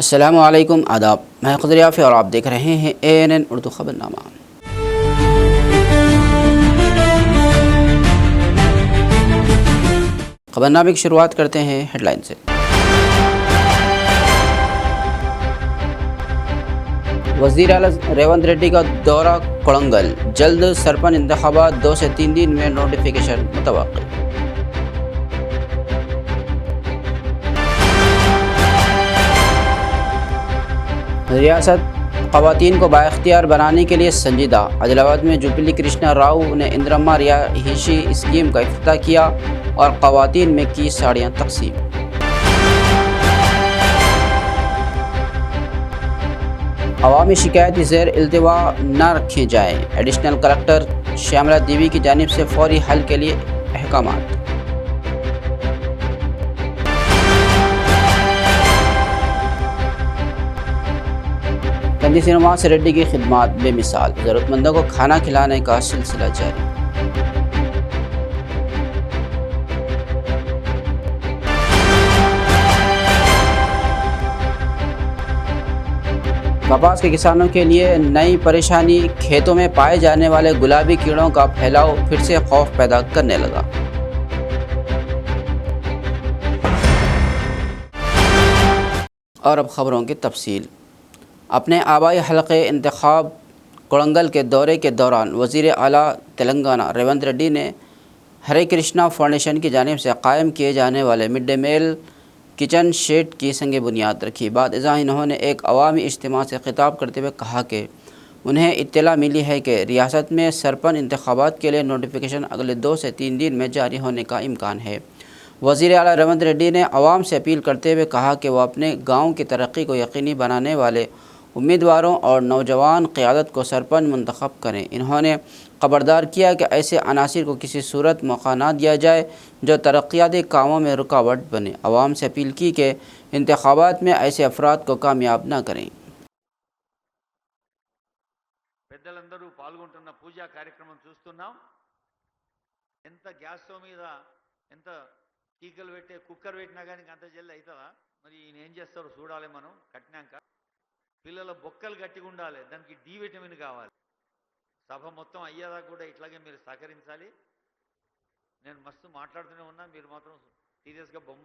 अस्सलामु अलैकुम आदाब, मैं ख़ुदर याफ़ी और आप देख रहे हैं ANN उर्दू ख़बरनामा। ख़बरनामे की शुरुआत करते हैं हेडलाइन से। वज़ीर आला रेवंत रेड्डी का दौरा कोड़ंगल, जल्द सरपंच इंतख़ाबात 2 से 3 दिन में नोटिफिकेशन मुतवक्किल। रियासत ख़वातीन को बाइख्तियार बनाने के लिए संजीदा। आदिलाबाद में जुबिली कृष्णा राव ने इंदिरम्मा रिहायशी स्कीम का इफ्तिताह किया और ख़वातीन में की साड़ियाँ तकसीम। अवामी शिकायत ज़ेर इल्तिवा न रखे जाएँ। एडिशनल कलेक्टर श्यामला देवी की जानिब से फौरी हल के लिए अहकामात। कंदी सिनेमास रेड्डी की खिदमत बेमिसाल, ज़रूरतमंदों को खाना खिलाने का सिलसिला जारी। कपास के किसानों के लिए नई परेशानी, खेतों में पाए जाने वाले गुलाबी कीड़ों का फैलाव फिर से खौफ पैदा करने लगा। और अब खबरों की तफसील। अपने आबाई हलक़े इंतख़ाब कोड़ंगल के दौरे के दौरान वज़ीर आला तेलंगाना रेवंत रेड्डी ने हरे कृष्णा फाउंडेशन की जानिब से कायम किए जाने वाले mid day meal kitchen shed की संग बुनियाद रखी। बाद इज़ा इन्होंने एक अवामी इज्तिमा से खिताब करते हुए कहा कि उन्हें इत्तला मिली है कि रियासत में सरपंच इंतख़ाबात के लिए नोटिफिकेशन अगले 2 से 3 दिन में जारी होने का इम्कान है। वज़ीर आला रेवंत रेड्डी ने अवाम से अपील करते हुए कहा कि वह अपने गाँव की तरक्की को यकीनी बनाने वाले उम्मीदवारों और नौजवान क़यादत को सरपंच मुंतखब करें। इन्होंने ख़बरदार किया कि ऐसे अनासिर को किसी सूरत मौका न दिया जाए जो तरक्याती कामों में रुकावट बने। अवाम से अपील की कि इंतख़ाबात में ऐसे अफराद को कामयाब न करें। పెద్దలందరూ పాల్గొంటున్న పూజా కార్యక్రమం చూస్తున్నాం. ఎంత గ్యాస్ స్టవ్ మీద ఎంత కీకలు పెట్టే కుక్కర్ పెట్టినా కానీ అంత జల్ది అవుతుందా? మరి ఈయన ఏం చేస్తారో చూడాలి. మనం కట్టినాక పిల్లల బొక్కలు గట్టిగా ఉండాలి, దానికి డి విటమిన్ కావాలి. సభ మొత్తం అయ్యేదాకా కూడా ఇట్లాగే మీరు సహకరించాలి. నేను మస్తు మాట్లాడుతూనే ఉన్నా, మీరు మాత్రం సీరియస్గా బొమ్మ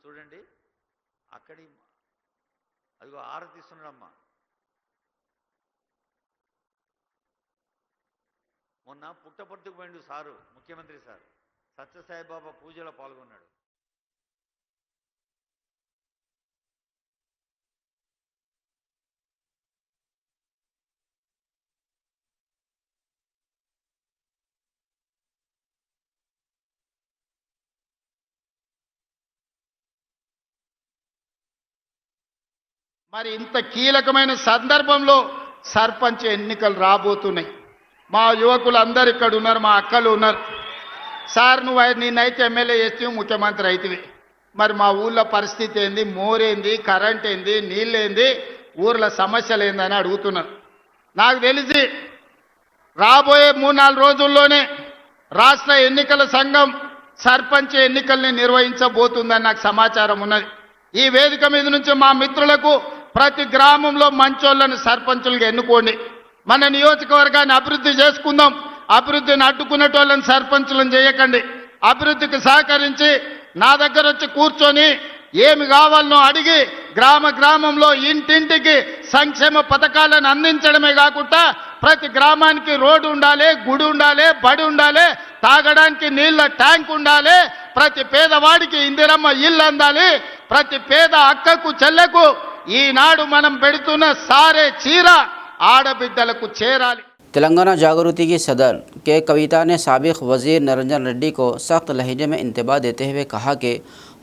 చూడండి. అక్కడి అదిగో ఆరతిస్తున్నాడమ్మా. మొన్న పుట్టపర్తికి పోయిండు సారు, ముఖ్యమంత్రి సార్ సత్యసాయిబాబా పూజలో పాల్గొన్నాడు. మరి ఇంత కీలకమైన సందర్భంలో సర్పంచ్ ఎన్నికలు రాబోతున్నాయి. మా యువకులు అందరు ఇక్కడ ఉన్నారు, మా అక్కలు ఉన్నారు. సార్ నిన్నైతే ఎమ్మెల్యే చేస్తే ముఖ్యమంత్రి అవుతుంది. మరి మా ఊళ్ళో పరిస్థితి ఏంది, మోరేంది, కరెంట్ ఏంది, నీళ్ళేంది, ఊర్ల సమస్యలు ఏందని అడుగుతున్నారు. నాకు తెలిసి రాబోయే 3-4 రోజుల్లోనే రాష్ట్ర ఎన్నికల సంఘం సర్పంచ్ ఎన్నికల్ని నిర్వహించబోతుందని నాకు సమాచారం ఉన్నది. ఈ వేదిక మీద నుంచి మా మిత్రులకు ప్రతి గ్రామంలో మంచోళ్ళను సర్పంచులుగా ఎన్నుకోండి. మన నియోజకవర్గాన్ని అభివృద్ధి చేసుకుందాం. అభివృద్ధిని అడ్డుకునేటోళ్ళని సర్పంచులను చేయకండి. అభివృద్ధికి సహకరించి నా దగ్గర వచ్చి కూర్చొని ఏమి కావాలనో అడిగి గ్రామంలో ఇంటింటికి సంక్షేమ పథకాలను అందించడమే కాకుండా ప్రతి గ్రామానికి రోడ్డు ఉండాలి, గుడి ఉండాలి, బడి ఉండాలి, తాగడానికి నీళ్ళ ట్యాంక్ ఉండాలి, ప్రతి పేదవాడికి ఇందిరమ్మ ఇల్లు అందాలి, ప్రతి పేద అక్కకు చెల్లెకు ఈనాడు మనం పెడుతున్న సారే చీర ఆడబిడ్డలకు చేరాలి. तेलंगाना जागृति की सदर के कविता ने साबिक वज़ीर निरंजन रेड्डी को सख्त लहजे में इंतबाह देते हुए कहा कि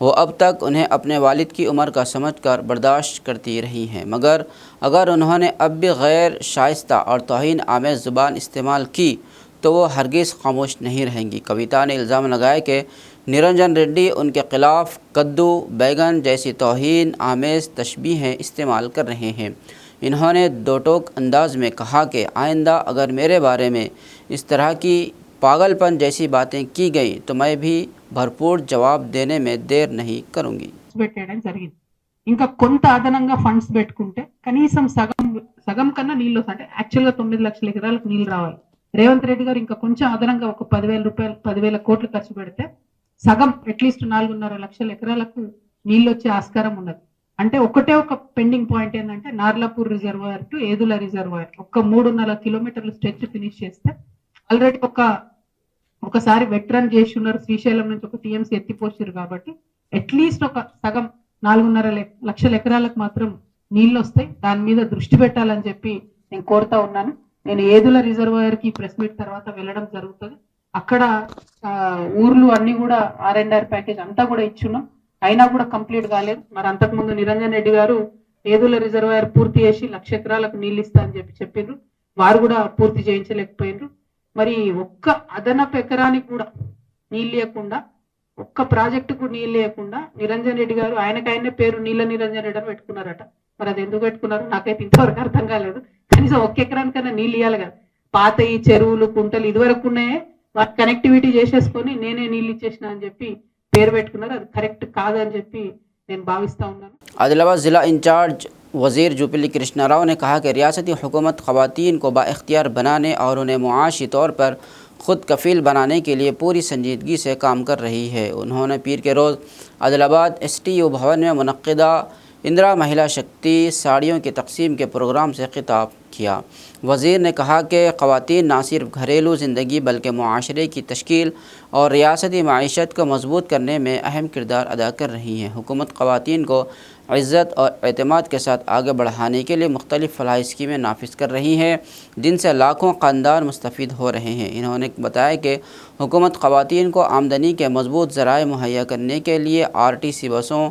वो अब तक उन्हें अपने वालिद की उम्र का समझकर बर्दाश्त करती रही हैं, मगर अगर उन्होंने अब भी गैर शाइस्ता और तौहीन आमेज़ ज़ुबान इस्तेमाल की तो वो हरगिज़ खामोश नहीं रहेंगी। कविता ने इल्ज़ाम लगाया कि निरंजन रेड्डी उनके ख़िलाफ़ कद्दू, बैगन जैसी तौहीन आमेज़ तशबीहें इस्तेमाल कर रहे हैं। इन्होंने दो टोक अंदाज में कहा कि आइंदा अगर मेरे बारे में इस तरह की पागलपन जैसी बातें की गई तो मैं भी भरपूर जवाब देने में देर नहीं करूँगी। పెట్టడం జరిగింది. ఇంకా కొంత అదనంగా ఫండ్స్ పెట్టుకుంటే కనీసం సగం కన్నా నీళ్ళు వస్తాయి. అంటే యాక్చువల్గా 9 లక్షల ఎకరాలకు నీళ్ళు రావాలి. రేవంత్ రెడ్డి గారు ఇంకా కొంచెం అదనంగా ఒక 10,000 కోట్లు ఖర్చు పెడితే సగం అట్లీస్ట్ 4.5 లక్షల ఎకరాలకు నీళ్ళు వచ్చే ఆస్కారం ఉన్నది. అంటే ఒకటే ఒక పెండింగ్ పాయింట్ ఏంటంటే Narlapur reservoir to Yedula reservoir ఒక 3.5 కిలోమీటర్ల స్ట్రెచ్ ఫినిష్ చేస్తే ఆల్రెడీ ఒకసారి వెట్రన్ చేసి ఉన్నారు. శ్రీశైలం నుంచి ఒక టీఎంసీ ఎత్తిపోసారు కాబట్టి అట్లీస్ట్ ఒక సగం 4.5 లక్షల ఎకరాలకు మాత్రం నీళ్ళు వస్తాయి. దాని మీద దృష్టి పెట్టాలని చెప్పి నేను కోరుతా ఉన్నాను. నేను ఏదుల రిజర్వాయర్ కి ప్రెస్ మీట్ తర్వాత వెళ్ళడం జరుగుతుంది. అక్కడ ఊర్లు అన్ని కూడా R&R ప్యాకేజ్ అంతా కూడా ఇచ్చున్నాం, అయినా కూడా కంప్లీట్ కాలేదు. మరి అంతకుముందు నిరంజన్ రెడ్డి గారు ఏదుల రిజర్వాయర్ పూర్తి చేసి 1,00,000 ఎకరాలకు నీళ్ళు ఇస్తా అని చెప్పిండ్రు. వారు కూడా పూర్తి చేయించలేకపోయినరు. మరి ఒక్క అదనపు ఎకరానికి కూడా నీళ్ళు లేకుండా, ఒక్క ప్రాజెక్టుకు నీళ్ళు లేకుండా నిరంజన్ రెడ్డి గారు ఆయనకైనా పేరు నీళ్ళ నిరంజన్ రెడ్డి అని పెట్టుకున్నారట. మరి అది ఎందుకు పెట్టుకున్నారు నాకైతే ఇంతవరకు అర్థం కాలేదు. కనీసం ఒక్క ఎకరానికైనా నీళ్ళు ఇవ్వాలి కదా. పాత ఈ చెరువులు కుంటలు ఇదివరకు ఉన్నాయే వాటి కనెక్టివిటీ చేసేసుకొని నేనే నీళ్ళు ఇచ్చేసిన అని చెప్పి పేరు పెట్టుకున్నారు. అది కరెక్ట్ కాదని చెప్పి నేను భావిస్తా ఉన్నాను. आदिलाबाद ज़िला इंचार्ज वज़ीर जुबिली कृष्णा राव ने कहा कि रियासती हुकूमत ख़वातीन को बाइख्तियार बनाने और उन्हें मुआशी तौर पर ख़ुद कफ़ील बनाने के लिए पूरी संजीदगी से काम कर रही है। उन्होंने पीर के रोज़ आदिलाबाद STU भवन में मुनक्किदा इंदिरा महिला शक्ति साड़ियों की तकसीम के प्रोग्राम से खिताब किया। वज़ीर ने कहा कि ख़वातीन ना सिर्फ घरेलू ज़िंदगी बल्कि मुआशरे की तश्कील और रियासती माईशत को मजबूत करने में अहम किरदार अदा कर रही हैं। हुकूमत ख़वातीन को इज़्ज़त और एतमाद के साथ आगे बढ़ाने के लिए मुख्तलिफ़ फलाही स्कीमें नाफिज कर रही हैं, जिनसे लाखों ख़ानदान मुस्तफ़ीद हो रहे हैं। इन्होंने बताया कि हुकूमत ख़वातीन को आमदनी के मजबूत ज़राए मुहैया करने के लिए RTC बसों,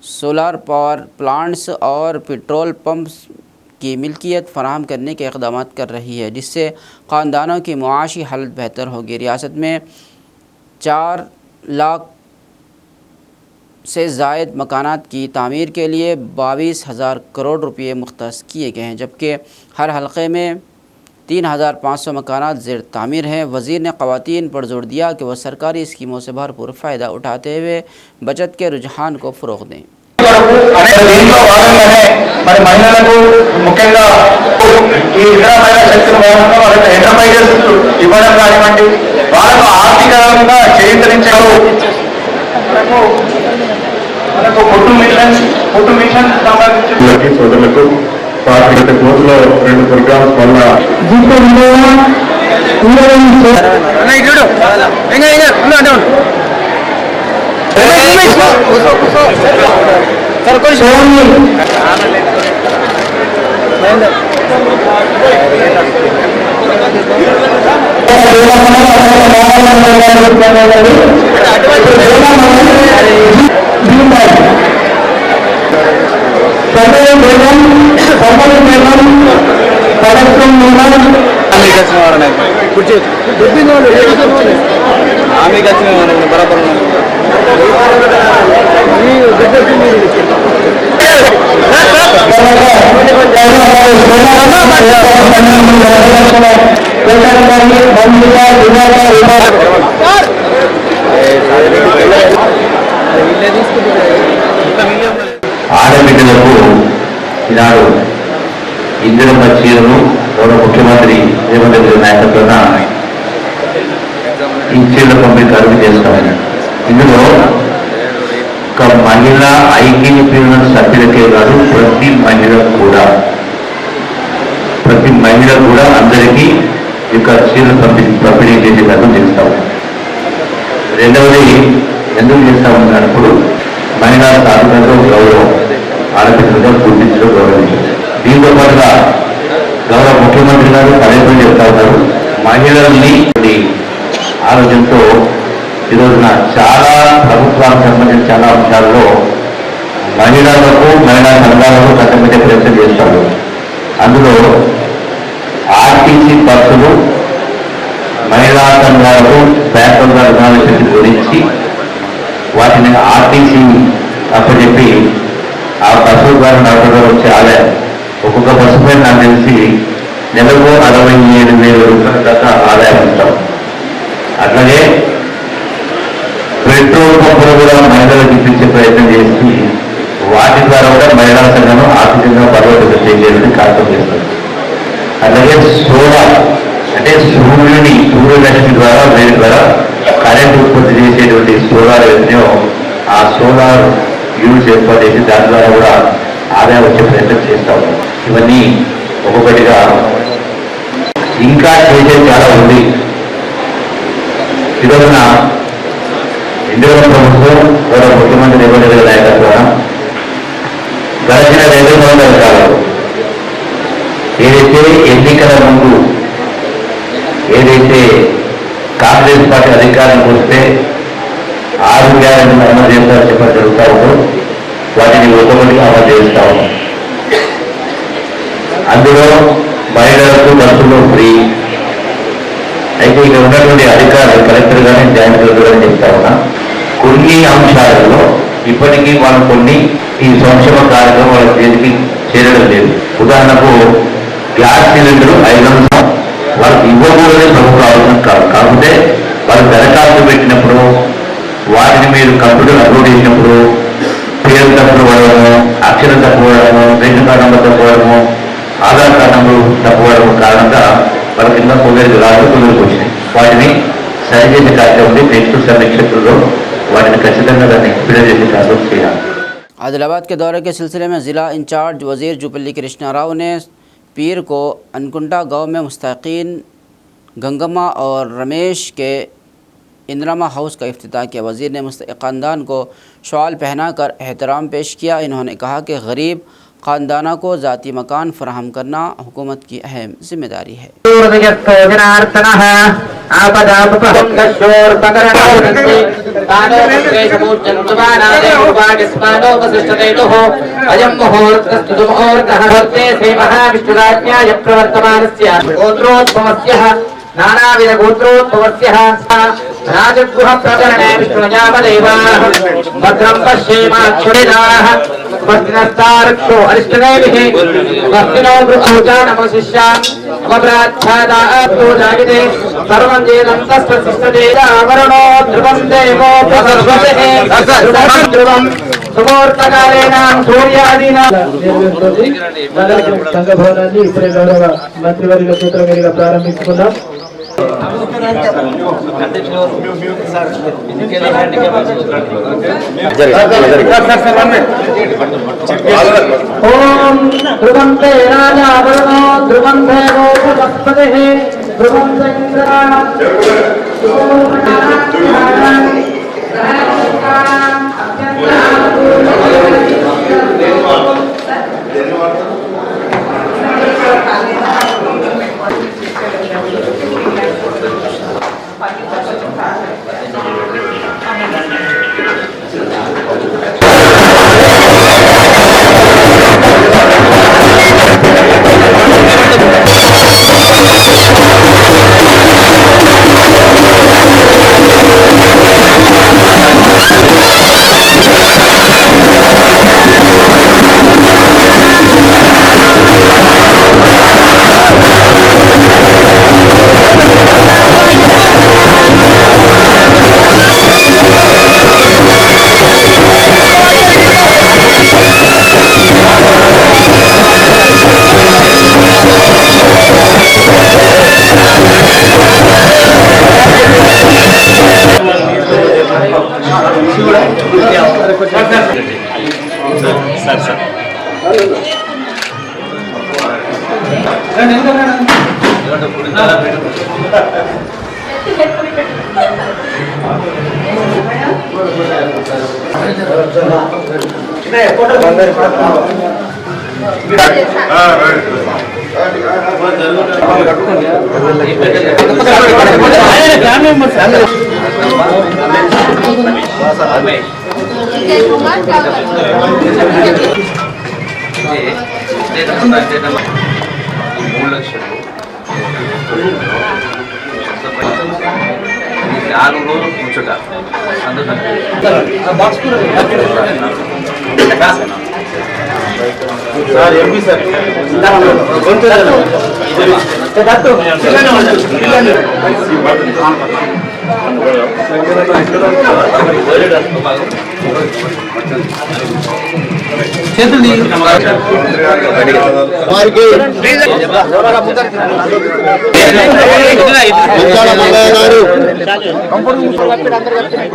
सोलर पावर प्लांट्स और पेट्रोल पंप्स की मिल्कियत फराहम करने के इक़दाम कर रही है, जिससे ख़ानदानों की मुआशी हालत बेहतर होगी। रियासत में 4 लाख से ज़ायद मकानात की तामीर के लिए 22,000 करोड़ रुपये मुख्तस किए गए हैं, जबकि हर हलक़े में 3,500 मकानात ज़ेर तामीर हैं। वज़ीर ने ख़वातीन पर जोर दिया कि वह सरकारी स्कीमों से भरपूर फ़ायदा उठाते हुए बचत के रुझान को फ़रोग़ दें। దీంట్లో భాగంగానే మరి మహిళలకు ముఖ్యంగా ఈ ఇతర మహిళా శక్తుల భాగంగా వాళ్ళకి ఎంటర్ప్రైజెస్ ఇవ్వడం కానివ్వండి, వాళ్ళకు ఆర్థికంగా చేయించడం, మనకు కుట్టు మిషన్ సంబంధించి సోదరులకు 40 కోట్ల 2 ప్రోగ్రామ్స్ వల్ల ఆడబిడ్డలకు ఈనాడు ఇందిరమ్మ చీరను గౌరవ ముఖ్యమంత్రి రేవంత్ రెడ్డి నాయకత్వాన ఈ చీరల పంపిణీ కార్యక్రమం చేస్తామని. ఇందులో ఒక మహిళ ఐక్యపీడన సభ్యులకే కాదు ప్రతి మహిళ కూడా అందరికీ ఈ యొక్క చీరల పంపిణీ చేసే కార్యక్రమం చేస్తాము. రెండవది ఎందుకు చేస్తామన్నప్పుడు మహిళా సాధనలో గౌరవం, ఆడపిల్లలుగా గుర్తించడం, గౌరవించడం. దీంతో పాటుగా గౌరవ ముఖ్యమంత్రి గారు పదే చెప్తా ఉన్నారు, మహిళల్ని ఆలోచనతో ఈరోజున చాలా ప్రభుత్వానికి సంబంధించిన చాలా అంశాల్లో మహిళలకు, మహిళా సంఘాలకు కట్టబెట్టే ప్రయత్నం చేస్తారు. అందులో RTC బస్సులు మహిళా సంఘాలకు బ్యాంకుల రిజర్వేషన్ గురించి వాటిని RTC అప్పచెప్పి ఆ బస్సు ద్వారా నడపడం వచ్చే ఆదాయం ఒక్కొక్క బస్సు పైన నాకు తెలిసి నెలకు 67,000 రూపాయల దాకా ఆదాయం ఇస్తాం. అట్లాగే పెట్రోల్ పంపులు కూడా మహిళలకు ఇప్పించే ప్రయత్నం చేసి వాటి యూనిట్స్ ఏర్పాటు చేసి దాని ద్వారా కూడా ఆదాయం వచ్చే ప్రయత్నం చేస్తా ఉన్నాం. ఇవన్నీ ఒక్కొక్కటిగా ఇంకా చేసేది చాలా ఉంది. ఈరోజున ఇండియన్ ప్రభుత్వం గౌరవ ముఖ్యమంత్రి రేవంత్ రెడ్డి నాయకత్వం గడిచిన 2 సంవత్సరాల కాలంలో ఏదైతే ఎన్నికల ముందు ఏదైతే కాంగ్రెస్ పార్టీ అధికారానికి వస్తే 6 గ్యారెంటీలు అమలు చేస్తారని చెప్పడం జరుగుతూ ఉందో వాటిని ఒక్కొక్కటిగా అమలు చేస్తా ఉన్నాం. అందులో మహిళలకు బస్సులో ఫ్రీ. అయితే ఇక్కడ ఉన్నటువంటి అధికారులు కలెక్టర్ కానీ జాయింట్ కలెక్టర్ కానీ చెప్తా ఉన్నా కొన్ని అంశాలలో ఇప్పటికీ వాళ్ళు కొన్ని ఈ సంక్షేమ కార్యక్రమం వాళ్ళ చేతికి చేరడం లేదు. ఉదాహరణకు గ్యాస్ సిలిండర్ 500 వాళ్ళకి ఇవ్వకూడదని ప్రభుత్వ ఆలోచన కాదు. కాకపోతే వాళ్ళు దరఖాస్తు పెట్టినప్పుడు వాటిని మీరు కంప్యూటర్ అప్లోడ్ చేసినప్పుడు పేరు తప్పులు పడడము, అక్షరం తప్పు పడడము, రేషన్ కార్డు నెంబర్ తప్పు పడడము, ఆధార్ కార్డు నెంబర్ తప్పు పడడం కారణంగా వాళ్ళ కింద కొందరికి వచ్చినాయి. వాటిని సరిచేసే కార్యక్రమం ఉంది. నెక్స్ట్ సమీక్షలో వాటిని ఖచ్చితంగా దాన్ని ఎంపిక చేసే కార్యక్రమం చేయాలి. आदिलाबाद के दौरे के सिलसिले में ज़िला इंचार्ज वज़ीर जुबली कृष्णा राव ने पीर को अनकुंटा गांव में मुस्तकीन गंगम्मा और रमेश के इंदिरामा हाउस का इफ्तिताह किया। वज़ीर ने मुस्तक़ ख़ानदान को शॉल पहनाकर एहतराम पेश किया। इन्होंने कहा कि गरीब ख़ानदानों को ज़ाती मकान फराहम करना हुकूमत की अहम जिम्मेदारी है। नानाविध गोत्रोद्भवस्य राजगृह प्रकरणे विष्णुजामदेवाः भद्रं पश्येमाक्षुरिदाः स्वस्तिनस्तारक्षो अरिष्टदेभिः स्वस्तिनो गृहौजानमशिष्यान् अमप्राच्छादाप्तो जायते सर्वं जेदं तस्प्रतिष्ठते आवरणो ध्रुवं देवो प्रसर्वते ध्रुवं सुमूर्तकालेनां सूर्यादीनां సంఘ భవనాన్ని ఇప్పుడే గౌరవ మంత్రివర్యుల సూత్రం మీదుగా ప్రారంభించుకున్నాం. ఓం ధ్రువం తే రాజా వరుణో ధ్రువం దేవో బృహస్పతిః ధ్రువం వారికి ముత్యాల మల్లయ్య గారు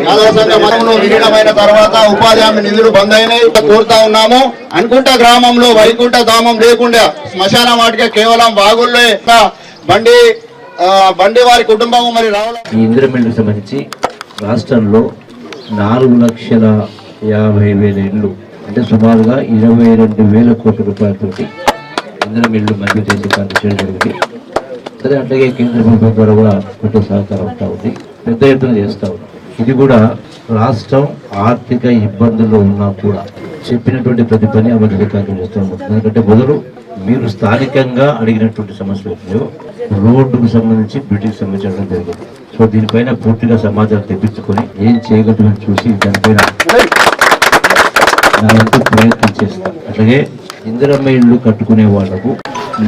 యాదవ సంఘ మతంలో విలీనమైన తర్వాత ఉపాధి హామీ నిధులు బంద్ అయినాయి. కోరుతా ఉన్నాము. అనుకుంట గ్రామంలో వైకుంఠ ధామం లేకుండా శ్మశాన వాటికే కేవలం వాగుల్లో బండి వారి కుటుంబం మరి రావాలి. ఈ ఇందిరమిల్లుకు సంబంధించి రాష్ట్రంలో 4,50,000 ఇళ్ళు అంటే సుమారుగా 22,000 కోట్ల రూపాయలతోటి ఇందిరమిల్లు మంజూరు చేసే కార్యక్రమం చేయడం జరిగింది. సరే, అట్లాగే కేంద్ర ప్రభుత్వం ద్వారా కూడా కొంత సహకారం ఉంటా ఉంది, పెద్ద ఎత్తున చేస్తూ ఉన్నాం. ఇది కూడా రాష్ట్రం ఆర్థిక ఇబ్బందుల్లో ఉన్నా కూడా చెప్పినటువంటి ప్రతి పని అమలు కార్యక్రమం చేస్తూ ఉన్నాం. ఎందుకంటే మొదలు మీరు స్థానికంగా అడిగినటువంటి సమస్యలు రోడ్డుకు సంబంధించి బ్రిటిష్ సంబంధించడం జరిగింది. సో దీనిపైన పూర్తిగా సమాచారం తెప్పించుకొని ఏం చేయగలమని చూసి దానిపైన నా వంతు ప్రయత్నం చేస్తాం. అట్లాగే ఇందిరమ్మ ఇళ్ళు కట్టుకునే వాళ్లకు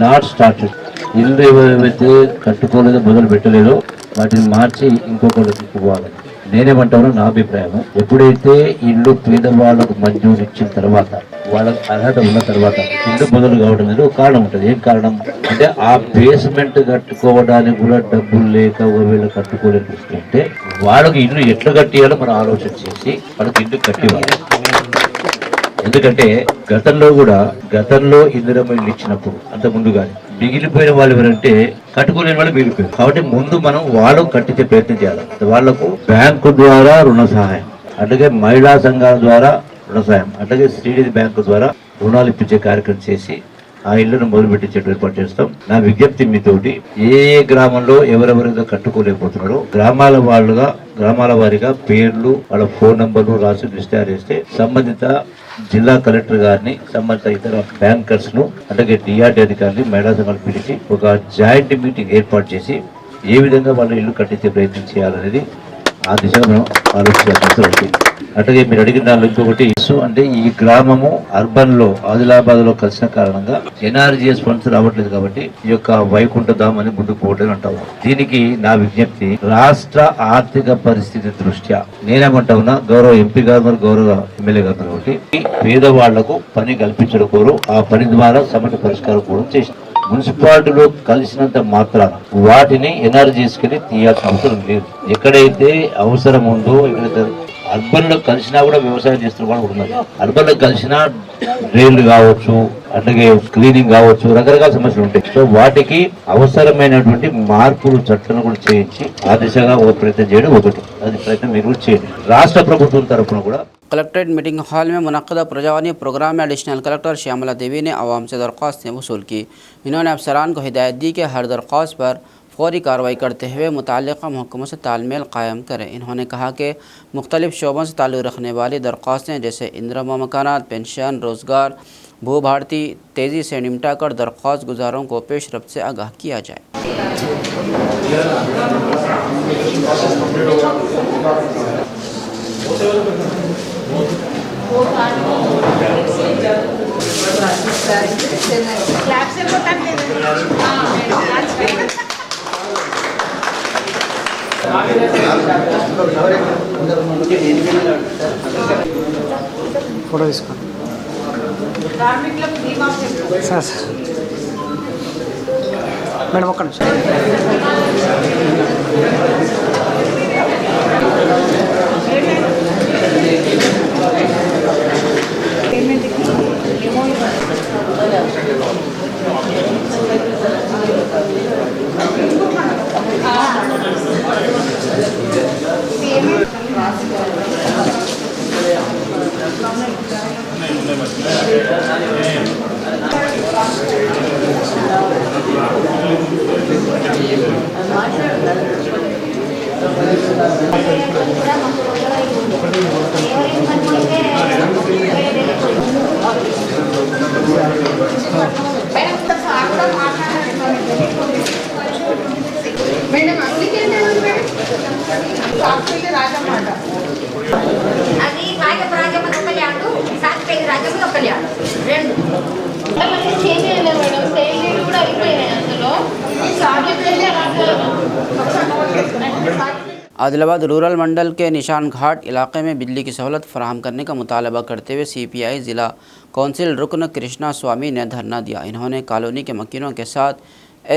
నాట్ స్టార్టెడ్ ఇల్లు ఏవైతే కట్టుకోలేదో మొదలు పెట్టలేదో వాటిని మార్చి ఇంకొకరికి ఇవ్వాలి. నేనేమంటాను, నా అభిప్రాయం, ఎప్పుడైతే ఇల్లు పేదవాళ్లకు మంజూరు ఇచ్చిన తర్వాత వాళ్ళకి అర్హత ఉన్న తర్వాత ఇల్లు మొదలు కావడం అనేది ఒక కారణం ఉంటుంది. ఏం కారణం అంటే ఆ బేస్మెంట్ కట్టుకోవడానికి కూడా డబ్బులు లేక ఒకవేళ కట్టుకోలేకుంటే వాళ్ళకి ఇల్లు ఎట్లా కట్టియాలో మనం ఆలోచన చేసి వాళ్ళకి ఇల్లు కట్టివ్వాలి. ఎందుకంటే గతంలో ఇందిరమ్మ ఇల్లు ఇచ్చినప్పుడు అంత ముందుగానే మిగిలిపోయిన వాళ్ళు ఎవరంటే కట్టుకోలేని వాళ్ళు మిగిలిపోయారు. కాబట్టి ముందు మనం వాళ్ళు కట్టించే ప్రయత్నం చేయాలి. వాళ్లకు బ్యాంకు ద్వారా రుణ సహాయం, అట్లాగే మహిళా సంఘాల ద్వారా రుణ సహాయం, అట్లాగే శ్రీనిధి బ్యాంకు ద్వారా రుణాలు ఇప్పించే కార్యక్రమం చేసి ఆ ఇళ్లను మొదలుపెట్టించేట్టు ఏర్పాటు చేస్తాం. నా విజ్ఞప్తి మీతోటి, ఏ గ్రామంలో ఎవరెవరిగా కట్టుకోలేకపోతున్నారో గ్రామాల వారిగా పేర్లు, వాళ్ళ ఫోన్ నంబర్లు రాసి లిస్ట్ తయారు చేస్తే సంబంధిత జిల్లా కలెక్టర్ గారిని, సంబంధిత ఇతర బ్యాంకర్స్ ను, అలాగే డిఆర్డీ అధికారులు, మహిళా సంఘాలు పిలిచి ఒక జాయింట్ మీటింగ్ ఏర్పాటు చేసి ఏ విధంగా వాళ్ళ ఇల్లు కట్టించే ప్రయత్నం చేయాలనేది ఆ దిశగా మనం ఆలోచించాల్సి. అట్లాగే మీరు అడిగిన దానిలో ఇంకొకటి అంటే ఈ గ్రామము అర్బన్ లో ఆదిలాబాద్ లో కలిసిన కారణంగా ఎన్ఆర్జీఎస్ ఫండ్స్ రావట్లేదు. కాబట్టి ఈ యొక్క వైకుంఠ ధామ్ అని ముందుకు పోవడం అంటాము. దీనికి నా విజ్ఞప్తి, రాష్ట్ర ఆర్థిక పరిస్థితి దృష్ట్యా నేనేమంటా ఉన్నా, గౌరవ ఎంపీ గారు మరి గౌరవ ఎమ్మెల్యే గారు కాబట్టి పేదవాళ్లకు పని కల్పించడం కోరు, ఆ పని ద్వారా సమస్య పరిష్కారం కూడా చేసి మున్సిపాలిటీలో కలిసినంత మాత్రాన వాటిని ఎన్ఆర్జీఎస్కి తీయాల్సిన అవసరం లేదు. ఎక్కడైతే అవసరం ఉందో, ఎక్కడైతే అర్బన్ లో కలిసినా కూడా వ్యవసాయం చేస్తున్న వాళ్ళు ఉన్నారు. అర్బన్ లో కలిసినా డ్రైన్లు కావచ్చు, అట్లాగే క్లీనింగ్ కావచ్చు, రకరకాల సమస్యలు ఉంటాయి. సో వాటికి అవసరమైనటువంటి మార్పులు చట్టాలను కూడా చేయించి ఆ దిశగా ఒక ప్రయత్నం చేయడం ఒకటి, అది ప్రయత్నం మీరు కూడా చేయండి. రాష్ట్ర ప్రభుత్వం తరఫున కూడా कलेक्ट्रेट मीटिंग हॉल में मुनक़्क़दा पुरजवानी प्रोग्राम में एडिशनल कलेक्टर श्यामला देवी ने आवाम से दरख्वास्तें वसूल की। इन्होंने अफसरान को हिदायत दी कि हर दरख्वास्त पर फौरी कार्रवाई करते हुए मुतल्लिक़ा महकमों से तालमेल कायम करें। इन्होंने कहा कि मुख्तलिफ शोबों से ताल्लुक़ रखने वाली दरख्वास्तें जैसे इंदिरा मकानात, पेंशन, रोज़गार, भू भारती तेज़ी से निपटा कर दरख्वास्त गुजारों को पेश रफ्त से आगाह किया जाए। ఫోటో తీసుకోండి సార్. మేడం ఒక్క నిమిషం. మేడం అప్లికేషన్ రాజమాట అది కాయక రాజమ్మ ఒకల్యాడు సాత్పేది రాజమ్మ ఒకల్యాడు రెండు చేంజ్ చేయలేదు మేడం. సేల్ కూడా అయిపోయినాయి. అందులో आदिलाबाद रूरल मंडल के निशान घाट इलाके में बिजली की सहूलत फराहम करने का मुतालबा करते हुए CPI ज़िला कौंसिल रुकन कृष्णा स्वामी ने धरना दिया। इन्होंने कॉलोनी के मकीनों के साथ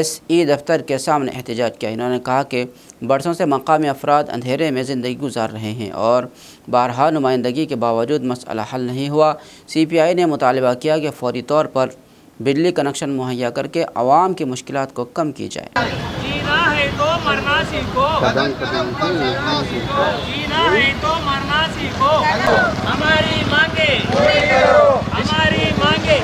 SE दफ्तर के सामने एहतजाज किया। इन्होंने कहा कि बरसों से मकामी अफराद अंधेरे में ज़िंदगी गुजार रहे हैं और बारहा नुमाइंदगी के बावजूद मसला हल नहीं हुआ। CPI ने मुतालबा किया कि फौरी तौर पर बिजली कनेक्शन मुहैया करके आवाम की मुश्किलात को कम की जाए। जीना है तो मरना सीखो, जीना है तो मरना सीखो, हमारी मांगे पूरी करो, हमारी मांगे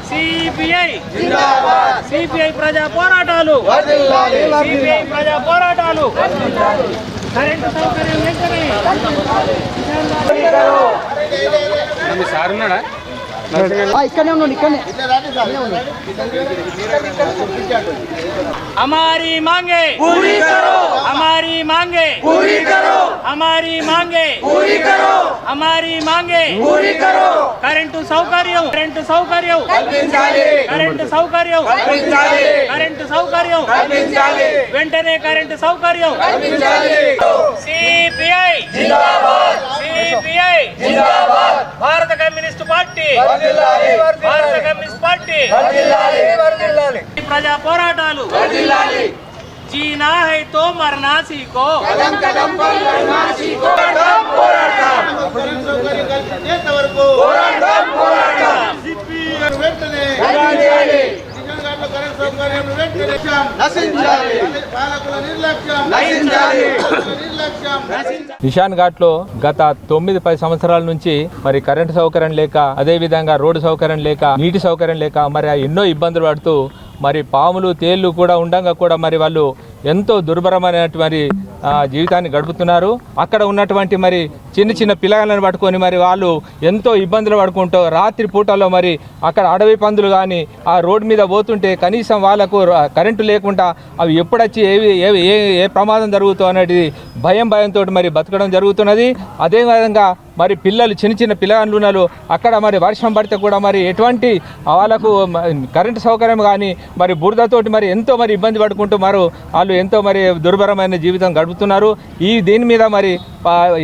CPI जिंदाबाद, CPI प्रजा పోరాటాలు వర్ధిల్లాలి, CPI ప్రజా పోరాటాలు కరెంటు సౌకర్యం వెంటనే సార్ ఉన్నాడా? ఇక్కడనే ఉన్నాడు, ఇక్కడనే। हमारी मांगे पूरी करो, हमारी मांगे पूरी करो, हमारी मांगे पूरी करो, हमारी मांगे पूरी करो। కరెంటు సౌకర్యం, కరెంటు సౌకర్యం కల్పించాలి, కరెంటు సౌకర్యం కల్పించాలి, కరెంటు సౌకర్యం కల్పించాలి, వెంటనే కరెంటు సౌకర్యం కల్పించాలి। CPI జిందాబాద్, CPI జిందాబాద్, భారత కమ్యూనిస్ట్ పార్టీ వర్ధిల్లాలి, భారత కమ్యూనిస్ట్ పార్టీ వర్ధిల్లాలి, వర్ధిల్లాలి, ప్రజా పోరాటాలు వర్ధిల్లాలి। जीना है तो मरना सीखो, कदम कदम पर लड़ना सीखो, कदम పోరాటం పోరాటం పోరాటం వెంటనే నశించాలి, నశించాలి, పాలకుల నిర్లక్ష్యం నశించాలి, నిషాన్ ఘాట్ లో గత 9-10 సంవత్సరాల నుంచి మరి కరెంటు సౌకర్యం లేక, అదే విధంగా రోడ్డు సౌకర్యం లేక, నీటి సౌకర్యం లేక మరి ఎన్నో ఇబ్బందులు పడుతూ మరి పాములు తేళ్లు కూడా ఉండగా కూడా మరి వాళ్ళు ఎంతో దుర్భరమైనటువంటి జీవితాన్ని గడుపుతున్నారు. అక్కడ ఉన్నటువంటి మరి చిన్న చిన్న పిల్లలను పట్టుకొని మరి వాళ్ళు ఎంతో ఇబ్బందులు పడుకుంటూ రాత్రి పూటలో మరి అక్కడ అడవి పందులు కానీ ఆ రోడ్డు మీద పోతుంటే కనీసం వాళ్ళకు కరెంటు లేకుండా అవి ఎప్పుడొచ్చి ఏ ప్రమాదం జరుగుతుందో అనేది భయంతో మరి బతకడం జరుగుతున్నది. అదేవిధంగా మరి పిల్లలు చిన్న చిన్న పిల్లలు అక్కడ మరి వర్షం పడితే కూడా మరి ఎటువంటి వాళ్ళకు కరెంటు సౌకర్యం కానీ మరి బురదతోటి మరి ఎంతో మరి ఇబ్బంది పడుకుంటూ వాళ్ళు ఎంతో మరి దుర్భరమైన జీవితం గడుపుతున్నారు. దీని మీద మరి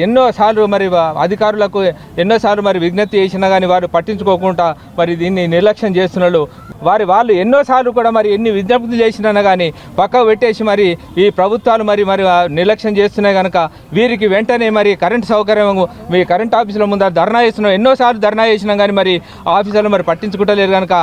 ఎన్నోసార్లు మరి అధికారులకు ఎన్నోసార్లు మరి విజ్ఞప్తి చేసినా కానీ వారు పట్టించుకోకుండా మరి దీన్ని నిర్లక్ష్యం చేస్తున్నారు. వాళ్ళు ఎన్నోసార్లు కూడా మరి ఎన్ని విజ్ఞప్తులు చేసినా కానీ పక్కకు పెట్టేసి మరి ఈ ప్రభుత్వాలు మరి నిర్లక్ష్యం చేస్తున్నాయి కనుక వీరికి వెంటనే మరి కరెంటు సౌకర్యం మీ కరెంట్ ఆఫీసుల ముందర ధర్నా చేస్తున్నాం. ఎన్నోసార్లు ధర్నా చేసినా కానీ మరి ఆఫీసర్లు మరి పట్టించుకుంటలేరు కనుక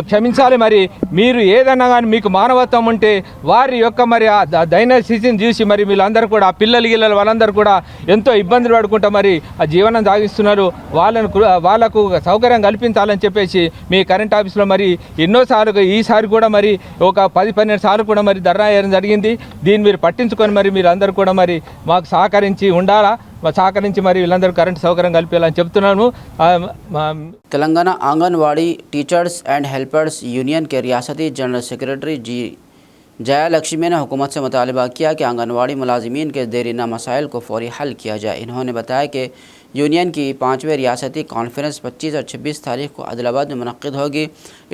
క్షమించాలి. మరి మీరు ఏదన్నా కానీ మీకు మానవత్వం ఉంటే వారి యొక్క మరి దైన స్థితిని చూసి మరి వీళ్ళందరూ కూడా పిల్లలు వాళ్ళందరూ కూడా ఎంతో ఇబ్బందులు పడుకుంటా మరి ఆ జీవనం సాగిస్తున్నారు. వాళ్ళకు సౌకర్యం కల్పించాలని చెప్పేసి మీ కరెంట్ ఆఫీస్లో మరి ఎన్నోసార్లు ఈసారి కూడా మరి ఒక 10-12 సార్లు కూడా మరి ధర్నా చేయడం జరిగింది. దీన్ని మీరు పట్టించుకొని మరి మీరందరూ కూడా మరి మాకు సహకరించి ఉండాలా, సహకరించి మరి వీళ్ళందరూ కరెంట్ సౌకర్యం కల్పించాలని చెప్తున్నాను. Telangana anganwadi teachers and helpers union के रियासती जनरल सेक्रेटरी जी जया लक्ष्मी ने हुकूमत से मुतालबा किया कि आंगनवाड़ी मुलाजिमीन के देरीना मसाइल को फौरी हल किया जाए। इन्होंने बताया कि यूनियन की 5वीं रियासती कॉन्फ्रेंस 25 और 26 तारीख को आदिलाबाद में मुनक्किद होगी।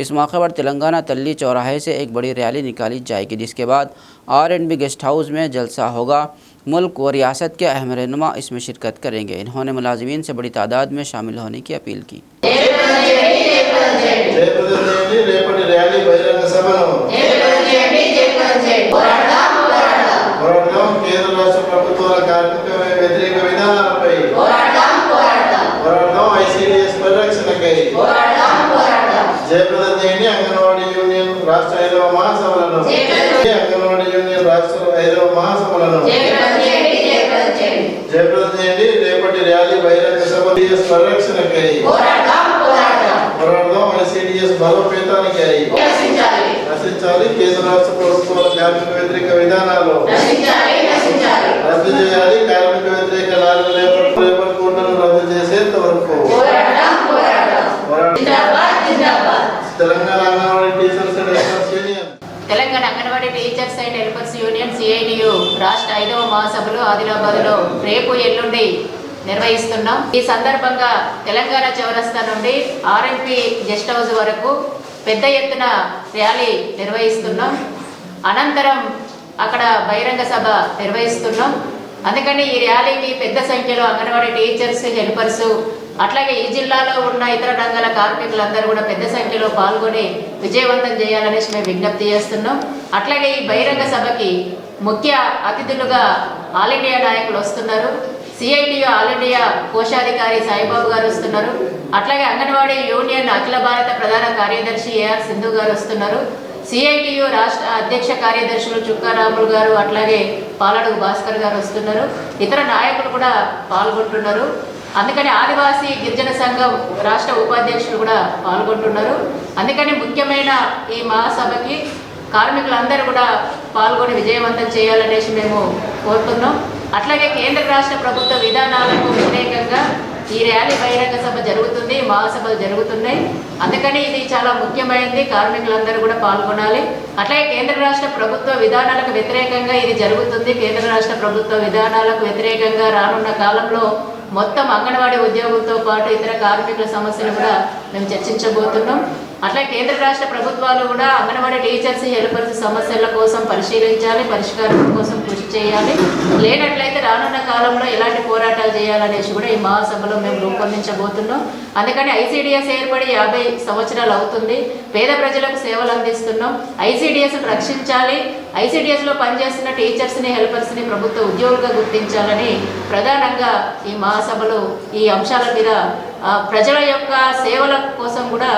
इस मौके पर तेलंगाना तल्ली चौराहे से एक बड़ी रैली निकाली जाएगी, जिसके बाद R&B गेस्ट हाउस में जलसा होगा। मुल्क व रियासत के अहम रहनुमा इसमें शिरकत करेंगे। इन्होंने मुलाजिमीन से बड़ी तादाद में शामिल होने की अपील की। జయప్రదం చేయండి అంగన్వాడీ యూనియన్ రాష్ట్ర 5వ మహాసభలను, అంగన్వాడీ యూనియన్ రాష్ట్ర 5వ మహాసభలను జయప్రదం చేయండి. రేపటి ర్యాలీ బహిరంగ సభ పరిరక్షణకై పోరాడదాం, ఐసిడిఎస్ బలోపేతానికై నశించాలి, కేంద్ర రాష్ట్ర ప్రభుత్వాల కార్మిక వ్యతిరేక విధానాలు రద్దు చేయాలి, కార్మిక వ్యతిరేక 4 లేబర్ కోడ్లను రద్దు చేసేంత వరకు Telangana anganwadi teachers and helpers union CITU రాష్ట్ర 5వ మహాసభలు ఆదిలాబాద్లో రేపు ఎల్లుండి నిర్వహిస్తున్నాం. ఈ సందర్భంగా తెలంగాణ చౌరస్తా నుండి R&B గెస్ట్ హౌస్ వరకు పెద్ద ఎత్తున ర్యాలీ నిర్వహిస్తున్నాం. అనంతరం అక్కడ బహిరంగ సభ నిర్వహిస్తున్నాం. అందుకని ఈ ర్యాలీకి పెద్ద సంఖ్యలో అంగన్వాడీ టీచర్స్, హెల్పర్స్, అట్లాగే ఈ జిల్లాలో ఉన్న ఇతర రంగాల కార్మికులందరూ కూడా పెద్ద సంఖ్యలో పాల్గొని విజయవంతం చేయాలనేసి మేము విజ్ఞప్తి చేస్తున్నాం. అట్లాగే ఈ బహిరంగ సభకి ముఖ్య అతిథులుగా ఆల్ ఇండియా నాయకులు వస్తున్నారు. సిఐటియు ఆల్ ఇండియా కోశాధికారి సాయిబాబు గారు వస్తున్నారు. అట్లాగే అంగన్వాడీ యూనియన్ అఖిల భారత ప్రధాన కార్యదర్శి ఏఆర్ సింధు గారు వస్తున్నారు. సిఐటియు రాష్ట్ర అధ్యక్ష కార్యదర్శులు చుక్కారాములు గారు, అట్లాగే పాలడుగు భాస్కర్ గారు వస్తున్నారు. ఇతర నాయకులు కూడా పాల్గొంటున్నారు. అందుకని ఆదివాసీ గిరిజన సంఘం రాష్ట్ర ఉపాధ్యక్షులు కూడా పాల్గొంటున్నారు. అందుకని ముఖ్యమైన ఈ మహాసభకి కార్మికులందరూ కూడా పాల్గొని విజయవంతం చేయాలనేసి మేము కోరుతున్నాం. అట్లాగే కేంద్ర రాష్ట్ర ప్రభుత్వ విధానాలకు వ్యతిరేకంగా ఈ ర్యాలీ బహిరంగ సభ జరుగుతుంది, మహాసభలు జరుగుతున్నాయి. అందుకని ఇది చాలా ముఖ్యమైనది, కార్మికులందరూ కూడా పాల్గొనాలి. అట్లాగే కేంద్ర రాష్ట్ర ప్రభుత్వ విధానాలకు వ్యతిరేకంగా ఇది జరుగుతుంది. కేంద్ర రాష్ట్ర ప్రభుత్వ విధానాలకు వ్యతిరేకంగా రానున్న కాలంలో మొత్తం అంగన్వాడీ ఉద్యోగులతో పాటు ఇతర కార్మికుల సమస్యలు కూడా మేము చర్చించబోతున్నాం. అట్లా కేంద్ర రాష్ట్ర ప్రభుత్వాలు కూడా అంగన్వాడీ టీచర్స్, హెల్పర్స్ సమస్యల కోసం పరిశీలించాలి, పరిష్కారం కోసం కృషి చేయాలి. లేనట్లయితే రానున్న కాలంలో ఎలాంటి పోరాటాలు చేయాలనేసి కూడా ఈ మహాసభలో మేము రూపొందించబోతున్నాం. అందుకని ఐసీడీఎస్ ఏర్పడి 50 సంవత్సరాలు అవుతుంది. పేద ప్రజలకు సేవలు అందిస్తున్నాం. ఐసీడీఎస్ను రక్షించాలి. ఐసీడీఎస్లో పనిచేస్తున్న టీచర్స్ని, హెల్పర్స్ని ప్రభుత్వ ఉద్యోగులుగా గుర్తించాలని ప్రధానంగా ఈ మహాసభలో ఈ అంశాల మీద ప్రజల యొక్క సేవల కోసం కూడా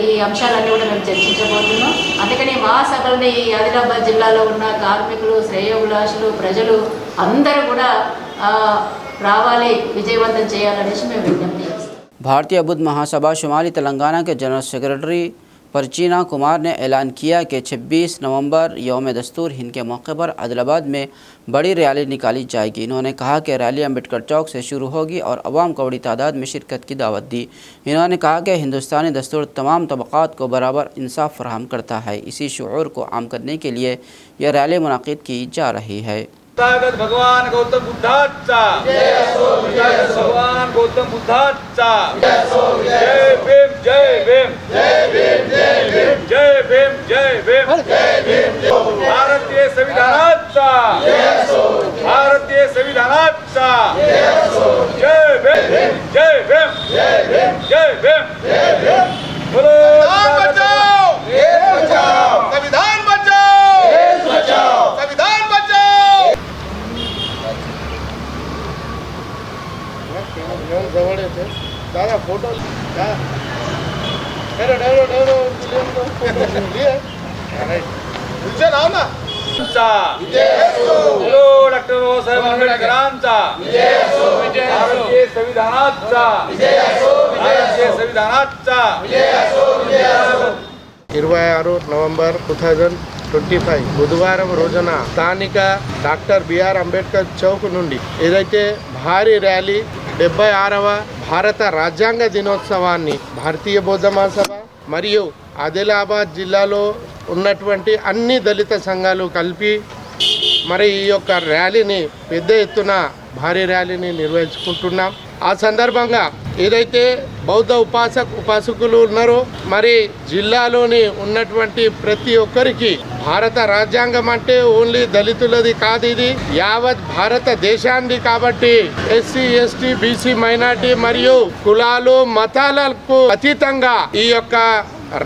ఈ అంశాలన్నీ కూడా మేము చర్చించబోతున్నాం. అందుకని మహాసభల్ని ఈ ఆదిలాబాద్ జిల్లాలో ఉన్న కార్మికులు, శ్రేయోభిలాషులు, ప్రజలు అందరూ కూడా రావాలి, విజయవంతం చేయాలనేసి మేము విజ్ఞప్తి చేస్తాం. भारतीय बुद्ध महासभा शुमाली तेलंगाना के जनरल सेक्रेटरी परचीना कुमार ने ऐलान किया कि 26 नवंबर यौम दस्तूर हिंद के मौके पर आदिलाबाद में बड़ी रैली निकाली जाएगी। इन्होंने कहा कि रैली अम्बेडकर चौक से शुरू होगी और अवाम को बड़ी तादाद में शिरकत की दावत दी। इन्होंने कहा कि हिंदुस्तानी दस्तूर तमाम तबक़ात को बराबर इंसाफ फराहम करता है। इसी शऊर को आम करने के लिए यह रैली मुनाक़िद की जा रही है। भगवान गौतम बुद्धाचा भगवान गौतम बुद्धाचा जय भीम जय भीम जय भीम जय भीम जय भीम जय भीम जय भीम भारतीय संविधानाचा भारतीय संविधानाचा जय भीम जय भीम जय भीम जय भीम जय भीम बोलो बचाओ देश बचाओ संविधान बचाओ देश बचाओ संविधान बचाओ जवळ येते दादा फोटो नाव ना डॉक्टर बाबासाहेब आंबेडकरांचा भारतीय संविधानाचा भारतीय संविधानाचा 26 నవంబర్ 2025 బుధవారం రోజున స్థానిక డాక్టర్ బిఆర్ అంబేద్కర్ చౌక్ నుండి ఏదైతే భారీ ర్యాలీ 76వ భారత రాజ్యాంగ దినోత్సవాన్ని భారతీయ బౌద్ధ మహాసభ మరియు ఆదిలాబాద్ జిల్లాలో ఉన్నటువంటి అన్ని దళిత సంఘాలు కలిపి మరి ఈ యొక్క ర్యాలీని పెద్ద ఎత్తున భారీ ర్యాలీని నిర్వహించుకుంటున్నాం. ఆ సందర్భంగా ఏదైతే బౌద్ధ ఉపాసకులు ఉన్నారో మరి జిల్లాలోని ఉన్నటువంటి ప్రతి ఒక్కరికి భారత రాజ్యాంగం అంటే ఓన్లీ దళితులది కాదు, ఇది యావత్ భారతదేశాన్ని కాబట్టి ఎస్సీ, ఎస్టీ, బీసీ, మైనార్టీ మరియు కులాలు, మతాలకు అతీతంగా ఈ యొక్క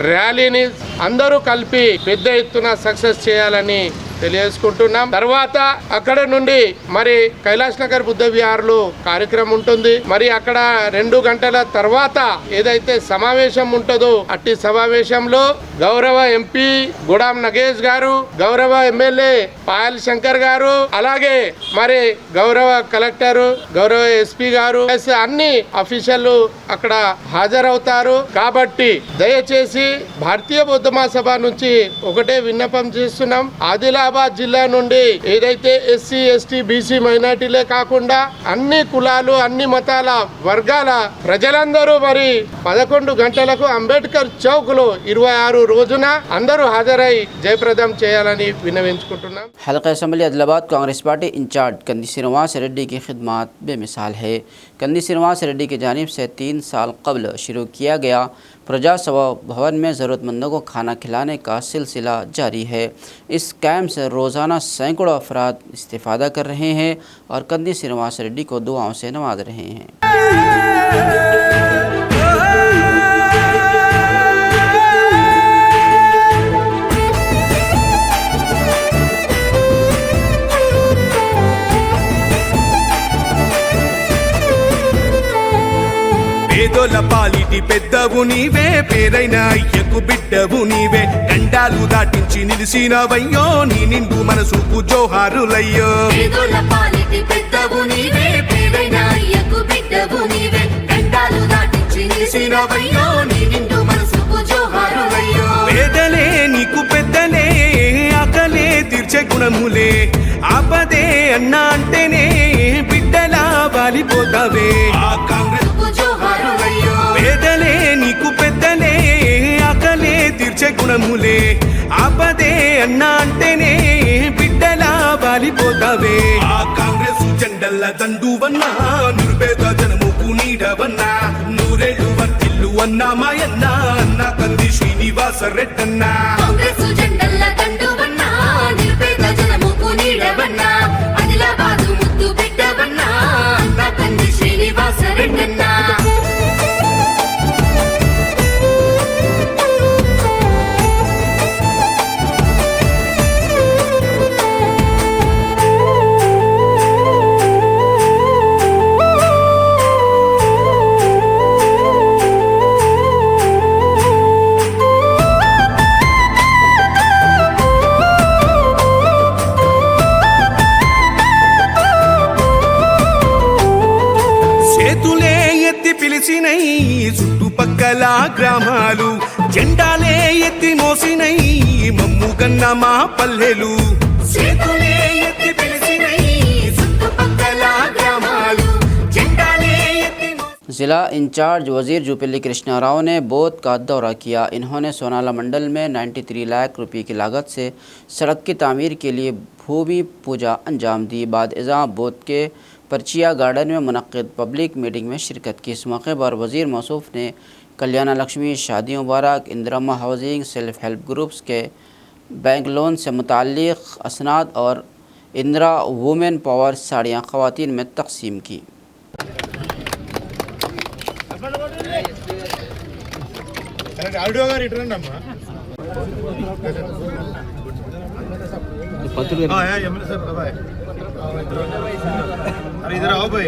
ర్యాలీని అందరూ కలిపి పెద్ద ఎత్తున సక్సెస్ చేయాలని తెలియజేసుకుంటున్నాం. తర్వాత అక్కడ నుండి మరి కైలాష్ నగర్ బుద్ధ విహార్లో కార్యక్రమం ఉంటుంది. మరి అక్కడ 2 గంటల తర్వాత ఏదైతే సమావేశం ఉంటుందో అట్టి సమావేశంలో గౌరవ ఎంపీ గుడాం నగేష్ గారు, గౌరవ ఎమ్మెల్యే పాయల్ శంకర్ గారు, అలాగే మరి గౌరవ కలెక్టర్, గౌరవ ఎస్పీ గారు, అన్ని అఫీషియల్ అక్కడ హాజరవుతారు. కాబట్టి దయచేసి భారతీయ బౌద్ధ మహాసభ నుంచి ఒకటే విన్నపం చేస్తున్నాం. ఆదిలాబాద్ జిల్లా నుండి ఏదైతే ఎస్సీ, ఎస్టీ, బీసీ, మైనార్టీలే కాకుండా అన్ని కులాలు, అన్ని మతాల వర్గాల ప్రజలందరూ మరి 11 గంటలకు అంబేద్కర్ చౌక్ లో 26 రోజున అందరూ హాజరై జయప్రదం చేయాలని విన్నవించుకుంటున్నాం. हल्का assembly Adilabad Congress party incharge Kandi Srinivas Reddy की खिदमत बेमिसाल है। कंदी श्रीनिवास रेड्डी की जानिब से 3 साल कबल शुरू किया गया प्रजा सभा भवन में ज़रूरतमंदों को खाना खिलाने का सिलसिला जारी है। इस कैंप से रोज़ाना सैकड़ों अफराद इस्तेफ़ादा कर रहे हैं और कंदी श्रीनिवास रेड्डी को दुआओं से नवाज रहे हैं। పేదోల పాలిటి పెద్దవు నీవే, పేరైన అయ్యకు బిడ్డవు నీవే, గండాలు దాటించి నిలిసినవయ్యో, నీ నిండు మనసుకు జోహారులయ్యో. పేదోల పాలిటి పెద్దవు నీవే, పేరైన అయ్యకు బిడ్డవు నీవే, గండాలు దాటించి నిలిసినవయ్యో, నీ నిండు మనసుకు జోహారులయ్యో. పేదలే నీకు పెద్దలే, ఆకలే తీర్చే గుణములే, ఆపదే అన్నా అంటేనే బిడ్డలా వాలిపోతావే. ఆ కాంగ్రెస్ పేదలే నీకు పెద్దలే, ఆకలే తీర్చే గుణములే, ఆపదే అన్నా అంటేనే బిడ్డలా వాలిపోతావే. ఆ కాంగ్రెస్ జెండల్ల దండువన్నా, నిరుపేద జనముకు నీడవన్నా, నూరేళ్లు వర్తిల్లు అన్నా మాయన్నా, అన్న కంది శ్రీనివాస రెడ్డన్నా. కాంగ్రెస్ జెండల్ల దండువన్నా, నిరుపేద జనముకు నీడవన్నా, ఆదిలాబాదు ముద్దు బిడ్డవన్నా, అన్న కంది శ్రీనివాస రెడ్డన్నా. పిలిచినై చుట్టుపక్కల గ్రామాలు, జెండాలే ఎత్తి మోసినై మమ్ముగన్న మా పల్లెలు. చేతులే ఎత్తి పిలిచినై చుట్టుపక్కల గ్రామాలు, జెండాలే ఎత్తి. जिला इंचार्ज वजीर जुपिल्ली कृष्णा राव ने बोध का दौरा किया। इन्होंने सोनाला मंडल में 93 लाख रुपए की लागत से सड़क की तामीर के लिए भूमि पूजा अंजाम दी। बाद इज़ा बोध के परचिया गार्डन में मुनक्किद पब्लिक मीटिंग में शिरकत की। इस मौके पर वज़ीर मौसूफ ने Kalyana Lakshmi, Shaadi Mubarak, Indiramma housing, self help groups के बैंक लोन से मुताल्लिक़ असनाद और इंदिरा वुमेन पावर साड़ियाँ ख़वातीन में तकसीम की। अरे इधर आओ भाई।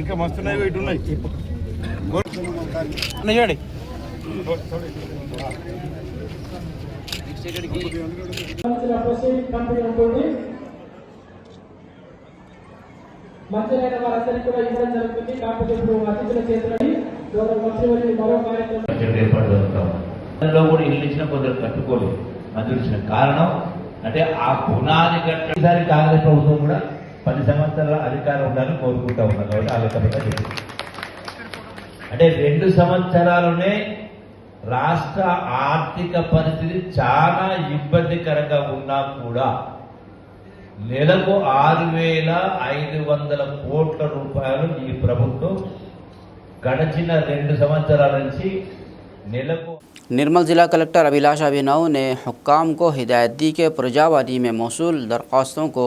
ఇంకా మస్తున్నాయి ఇటు ఉన్నాయి చూడండి. మంచిదైన వారందరికీ కూడా ఇవ్వడం జరుగుతుంది. కాకపోతే ఇప్పుడు అతిథుల చేతులని మంత్రివర్యులు మరో కార్యక్రమం కూడా ఇల్లు ఇచ్చిన కొందరు కట్టుకోలేదు. మంజూరు ఇచ్చిన కారణం అంటే ఆ పునాది కట్టేసారి కాంగ్రెస్ ప్రభుత్వం కూడా 10 సంవత్సరాల అధికారం ఉండాలని కోరుకుంటా ఉన్నారు. కాబట్టి ఆ లెక్కగా చెప్పింది అంటే 2 సంవత్సరాలునే రాష్ట్ర ఆర్థిక పరిస్థితి చాలా ఇబ్బందికరంగా ఉన్నా కూడా నెలకు 6,500 కోట్ల రూపాయలు ఈ ప్రభుత్వం గడిచిన 2 సంవత్సరాల నుంచి నెలకు. निर्मल ज़िला कलेक्टर अभिलाष अभिनव ने हुक्काम को हिदायत दी कि प्रजावानी में मौसूल दरख्वास्तों को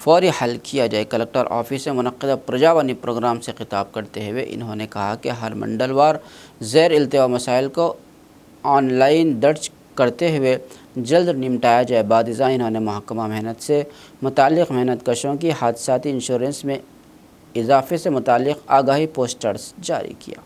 फौरी हल किया जाए। कलेक्टर ऑफिस से मुनक्किद प्रजावानी प्रोग्राम से खिताब करते हुए इन्होंने कहा कि हर मंडलवार ज़ैर इल्तिवा मसाइल को ऑनलाइन दर्ज करते हुए जल्द निपटाया जाए। बादिज़ा इन्होंने महकमा मेहनत से मुताल्लिक़ मेहनत कशों की हादसाती इंश्योरेंस में इजाफे से मुताल्लिक़ आगाही पोस्टर्स जारी किया।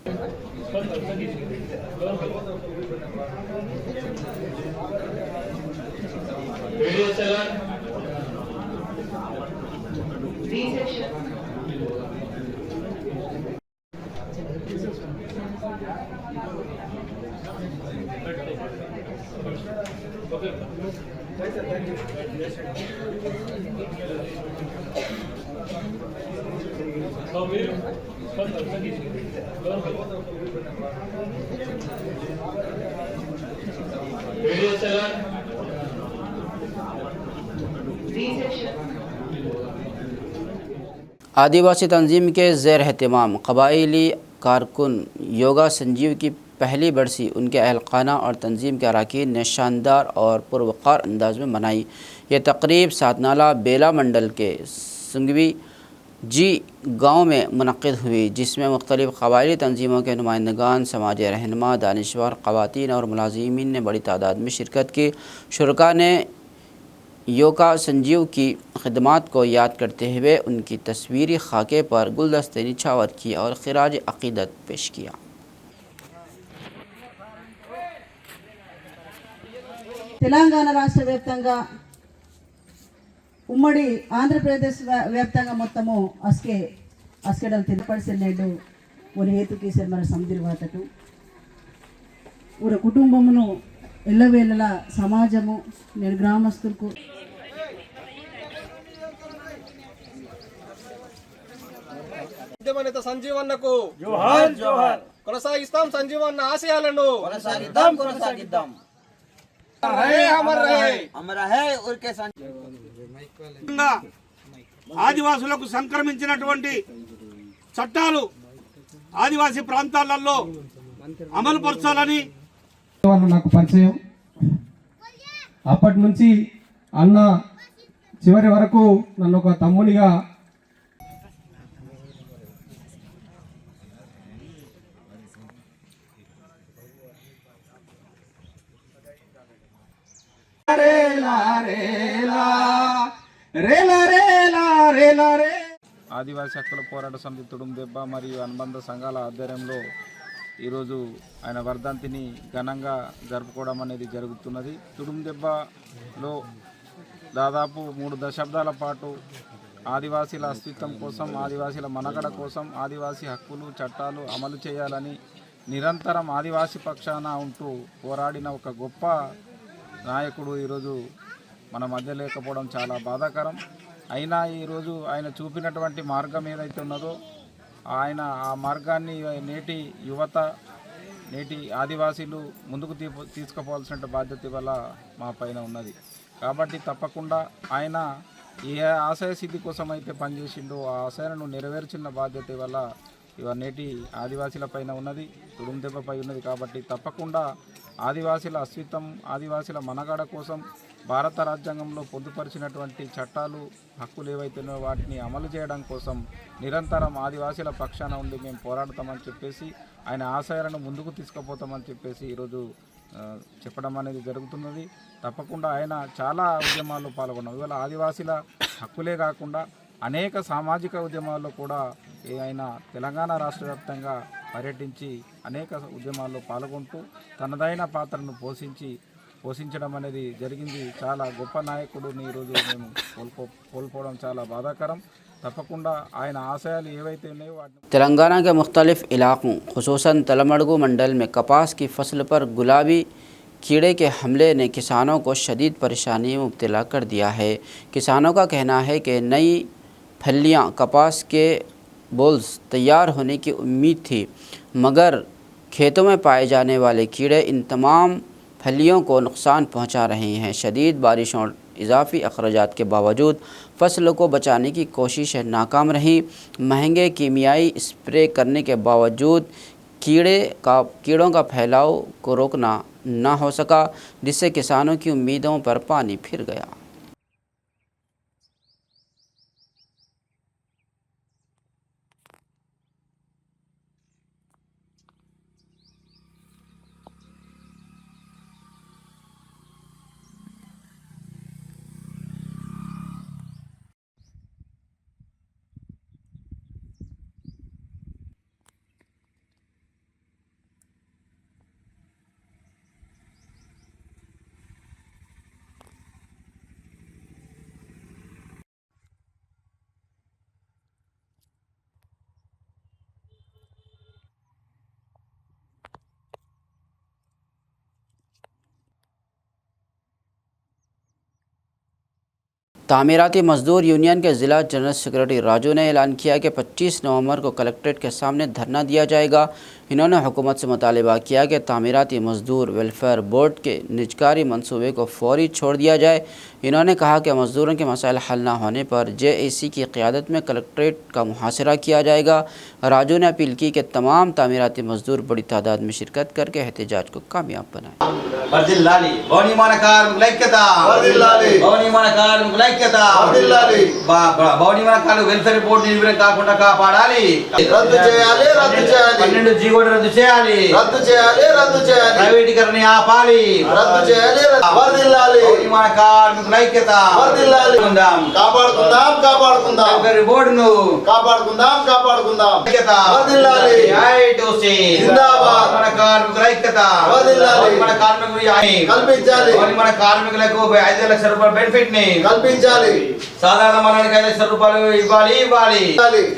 आदिवासी तंजीम के ज़ेर एहतमाम कबायली कारकुन योगा संजीव की पहली बरसी उनके अहलखाना और तंजीम के अरकान ने शानदार और पुरवकार अंदाज में मनाई। ये तकरीब सातनाला बेला मंडल के संगवी जी गाँव में मुनक़्क़िद हुई, जिसमें मुख्तलिफ़ कबायली तंजीमों के नुमाइंदगान, समाजी रहनुमा, दानिशवर, ख़वातीन और मुलाज़िमीन ने बड़ी तादाद में शिरकत की। शुरका ने योगा संजीव की खिदमात को याद करते हुए उनकी तस्वीरी खाके पर गुलदस्ते निछावर किया और खिराज अक़ीदत पेश किया। తెలంగాణ రాష్ట్ర వ్యాప్తంగా ఉమ్మడి ఆంధ్రప్రదేశ్ వ్యాప్తంగా మొత్తము అస్కెడలు తిరుపడిసెల్లేడు ఒరి హేతుకేసారు మన సందిర్వాతటు ఊర కుటుంబమును ఎల్లవేళలా సమాజము నేను గ్రామస్తులకు ఉద్యమనేత సంజీవన్నకు జోహార్ జోహార్. కొనసాగిస్తాం సంజీవన్న ఆశయాలను కొనసాగిద్దాం. ఆదివాసులకు సంక్రమించినటువంటి చట్టాలు ఆదివాసీ ప్రాంతాలలో అమలు పరచాలని నాకు పరిచయం. అప్పటి నుంచి అన్న చివరి వరకు నన్ను ఒక తమ్మునిగా ఆదివాసీ హక్కుల పోరాట సమితి తుడుం దెబ్బ మరియు అనుబంధ సంఘాల ఆధ్వర్యంలో ఈరోజు ఆయన వర్ధంతిని ఘనంగా జరుపుకోవడం అనేది జరుగుతున్నది. తుడుం దెబ్బలో దాదాపు 3 దశాబ్దాల పాటు ఆదివాసీల అస్తిత్వం కోసం, ఆదివాసీల మనుగడ కోసం, ఆదివాసీ హక్కులు చట్టాలు అమలు చేయాలని నిరంతరం ఆదివాసీ పక్షాన ఉంటూ పోరాడిన ఒక గొప్ప నాయకుడు ఈరోజు మన మధ్య లేకపోవడం చాలా బాధాకరం. అయినా ఈరోజు ఆయన చూపినటువంటి మార్గం ఏదైతే ఉన్నదో ఆయన ఆ మార్గాన్ని నేటి యువత, నేటి ఆదివాసీలు ముందుకు తీసుకుపోవాల్సిన బాధ్యత వల్ల మా పైన ఉన్నది. కాబట్టి తప్పకుండా ఆయన ఏ ఆశయ సిద్ధి కోసం అయితే పనిచేసిండో ఆ ఆశయాలను నెరవేర్చిన బాధ్యత వల్ల నేటి ఆదివాసీల పైన ఉన్నది, తుడుం దెబ్బపై ఉన్నది. కాబట్టి తప్పకుండా ఆదివాసీల అస్తిత్వం, ఆదివాసీల మనుగడ కోసం భారత రాజ్యాంగంలో పొందుపరిచినటువంటి చట్టాలు, హక్కులు ఏవైతున్నాయో వాటిని అమలు చేయడం కోసం నిరంతరం ఆదివాసీల పక్షాన ఉండి మేము పోరాడతామని చెప్పేసి, ఆయన ఆశయాలను ముందుకు తీసుకుపోతామని చెప్పేసి ఈరోజు చెప్పడం అనేది జరుగుతున్నది. తప్పకుండా ఆయన చాలా ఉద్యమాల్లో పాల్గొన్నారు. ఇవాళ ఆదివాసీల హక్కులే కాకుండా అనేక సామాజిక ఉద్యమాల్లో కూడా ఆయన తెలంగాణ రాష్ట్ర వ్యాప్తంగా పర్యటించి అనేక ఉద్యమాల్లో పాల్గొంటూ తనదైన పాత్రను పోషించడం అనేది జరిగింది. చాలా గొప్ప నాయకుడిని ఈరోజు మేము కోల్పోవడం చాలా బాధాకరం. తప్పకుండా ఆయన ఆశయాలు ఏవైతే ఉన్నాయో వాటిని तेलंगाना के मुख्तलिफ़ इलाक़ों खुसूसन तलमड़गू मंडल में कपास की फसल पर गुलाबी कीड़े के हमले ने किसानों को शदीद परेशानी में मुब्तला कर दिया है। किसानों का कहना है कि नई फलियां कपास के बोल्स तैयार होने की उम्मीद थी, मगर खेतों में पाए जाने वाले कीड़े इन तमाम फलियों को नुकसान पहुंचा रहे हैं। शदीद बारिशों और इजाफी अखराजात के बावजूद फसलों को बचाने की कोशिशें नाकाम रहीं। महंगे कीमियाई स्प्रे करने के बावजूद कीड़ों का फैलाव को रोकना ना हो सका, जिससे किसानों की उम्मीदों पर पानी फिर गया। तामीराती मजदूर यूनियन के ज़िला जनरल सेक्रेटरी राजू ने ऐलान किया कि 25 नवंबर को कलेक्ट्रेट के सामने धरना दिया जाएगा। इन्होंने हुकूमत से मुतालिबा किया कि तामीराती मजदूर वेलफेयर बोर्ड के निजकारी मंसूबे को फौरी छोड़ दिया जाए। इन्होंने कहा कि मजदूरों के मसाइल हल न होने पर JAC की क़यादत में कलेक्ट्रेट का मुहासरा किया जाएगा। राजू ने अपील की कि तमाम तामीराती मजदूर बड़ी तादाद में शिरकत करके एहतजाज को कामयाब बनाएं। వెల్ఫేర్ బోర్డు నిర్వీర్యం కాకుండా కాపాడాలి, రద్దు చేయాలి, రద్దు చేయాలి, 12 జీవోని రద్దు చేయాలి, రద్దు చేయాలి, రద్దు చేయాలి, ప్రైవేటీకరణ ఆపాలి, రద్దు చేయాలి, వర్ధిల్లాలి, మన కార్మికుల ఐక్యత వర్ధిల్లాలి, కాపాడుకుందాం, కాపాడుకుందాం, వెల్ఫేర్ బోర్డును కాపాడుకుందాం, కాపాడుకుందాం, ఐక్యత వర్ధిల్లాలి, ఐటోసి జిందాబాద్, మన కార్మికుల ఐక్యత వర్ధిల్లాలి, మన కార్మికులు కల్పించాలి, మన కార్మికులకు 5 లక్షల రూపాయల బెనిఫిట్ ని కల్పించాలి, సాధారణ మరణానికి 5 లక్షల రూపాయలు ఇవ్వాలి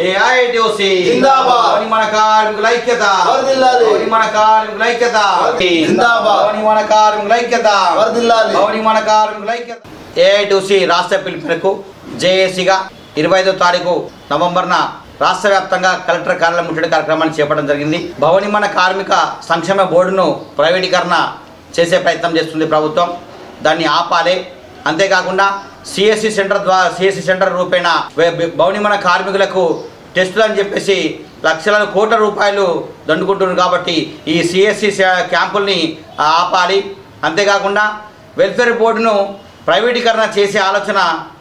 ఏఐటిఓసి జిందాబాద్, మన కార్మికుల ఐక్యత వర్ధిల్లాలి, మన కార్మికుల ఐక్యత జిందాబాద్, మన కార్మికుల ఐక్యత వర్ధిల్లాలి, మన కార్మికుల ఐక్యత. ఏఐటిఓసి రాష్ట్ర పిలుపు మేరకు జేఏసీగా 25వ తారీఖు నవంబర్న రాష్ట్ర వ్యాప్తంగా కలెక్టర్ కార్యాలయం ముట్టడి కార్యక్రమాన్ని చేపట్టడం జరిగింది. భవని మన కార్మిక సంక్షేమ బోర్డును ప్రైవేటీకరణ చేసే ప్రయత్నం చేస్తుంది ప్రభుత్వం. దాన్ని ఆపాలి. అంతేకాకుండా సిఎస్సి సెంటర్ రూపేణ భవనిమన కార్మికులకు టెస్టులు అని చెప్పేసి లక్షల కోట్ల రూపాయలు దండుకుంటున్నారు. కాబట్టి ఈ సిఎస్సి క్యాంపుల్ని ఆపాలి. అంతేకాకుండా వెల్ఫేర్ బోర్డును ప్రైవేటీకరణ చేసే ఆలోచన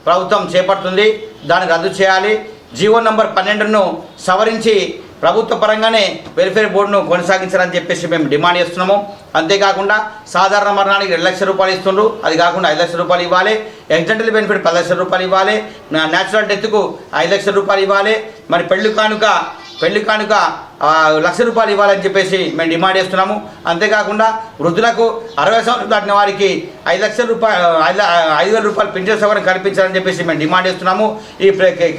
ప్రభుత్వం చేపడుతుంది. దాన్ని రద్దు చేయాలి. జీవో నంబర్ 12ను సవరించి ప్రభుత్వ పరంగానే వెల్ఫేర్ బోర్డును కొనసాగించాలని చెప్పేసి మేము డిమాండ్ చేస్తున్నాము. అంతేకాకుండా సాధారణ మరణానికి 2 లక్షల రూపాయలు ఇస్తుండ్రు, అది కాకుండా 5 లక్షల రూపాయలు ఇవ్వాలి. యాక్సిడెంటల్ బెనిఫిట్ 10 లక్షల రూపాయలు ఇవ్వాలి. న్యాచురల్ డెత్కు 5 లక్షల రూపాయలు ఇవ్వాలి. మరి పెళ్లి కానుక 1 లక్ష రూపాయలు ఇవ్వాలని చెప్పేసి మేము డిమాండ్ చేస్తున్నాము. అంతేకాకుండా వృద్ధులకు 60 సంవత్సరాలు దాటిన వారికి 5 లక్షల రూపాయలు 5,000 రూపాయలు పింఛన్ సౌకర్యం కల్పించాలని చెప్పేసి మేము డిమాండ్ చేస్తున్నాము. ఈ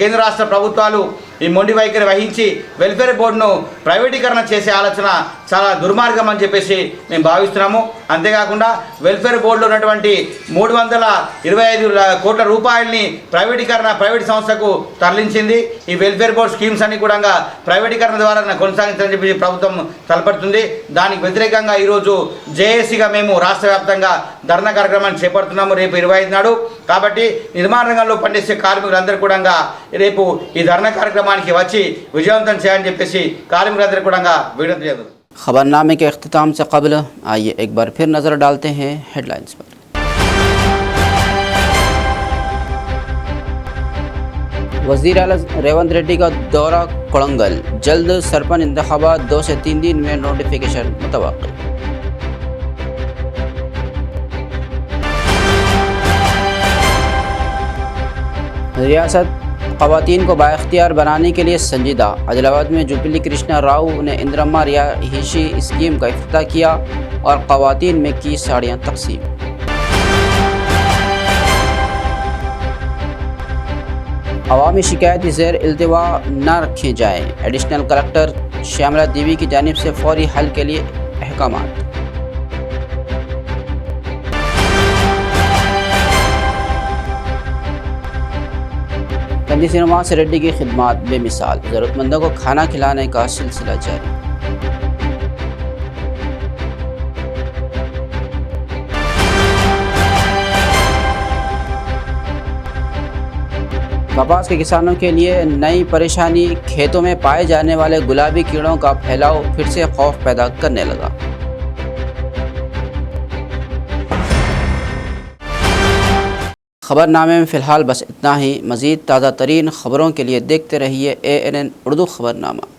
కేంద్ర రాష్ట్ర ప్రభుత్వాలు ఈ మొండి వైఖరి వహించి వెల్ఫేర్ బోర్డును ప్రైవేటీకరణ చేసే ఆలోచన చాలా దుర్మార్గం అని చెప్పేసి మేము భావిస్తున్నాము. అంతేకాకుండా వెల్ఫేర్ బోర్డులో ఉన్నటువంటి 325 కోట్ల రూపాయలని ప్రైవేట్ సంస్థకు తరలించింది. ఈ వెల్ఫేర్ బోర్డు స్కీమ్స్ అన్ని కూడా ప్రైవేటీకరణ ద్వారా కొనసాగించాలని చెప్పి ప్రభుత్వం తలపడుతుంది. దానికి వ్యతిరేకంగా ఈరోజు జేఏసీగా మేము రాష్ట్ర వ్యాప్తంగా ధర్నా కార్యక్రమాన్ని చేపడుతున్నాము రేపు 25 నాడు. కాబట్టి నిర్మాణ రంగంలో పనిచేసే కార్మికులందరూ కూడా రేపు ఈ ధర్నా కార్యక్రమానికి వచ్చి విజయవంతం చేయాలని చెప్పేసి కార్మికులందరూ కూడా విజ్ఞప్తి చేస్తారు. खबरनामे के अख्तिताम से कबल आइए एक बार फिर नज़र डालते हैं हेडलाइंस पर। वज़ीर आला रेवंत रेड्डी का दौरा कोड़ंगल, जल्द सरपंच इंतखाबात 2 से 3 दिन में नोटिफिकेशन मुतवक्किल। रियासत ख़वातीन को बाइख्तियार बनाने के लिए संजीदा, आदिलाबाद में जुबिली कृष्णा राव ने इंदिरम्मा रिहायशी स्कीम का इफ्तिताह किया और ख़वातीन में की साड़ियाँ तकसीम। अवामी शिकायत ज़ेर इल्तिवा न रखे जाएँ, एडिशनल कलेक्टर श्यामला देवी की जानिब से फौरी हल के लिए अहकामात। कंदी श्रीनिवास रेड्डी की खिदमत बेमिसाल, ज़रूरतमंदों को खाना खिलाने का सिलसिला जारी। कपास के किसानों के लिए नई परेशानी, खेतों में पाए जाने वाले गुलाबी कीड़ों का फैलाव फिर से खौफ पैदा करने लगा। खबरनामे में फ़िलहाल बस इतना ही। मज़ीद ताज़ा तरीन खबरों के लिए देखते रहिए ANN उर्दू खबरनामा।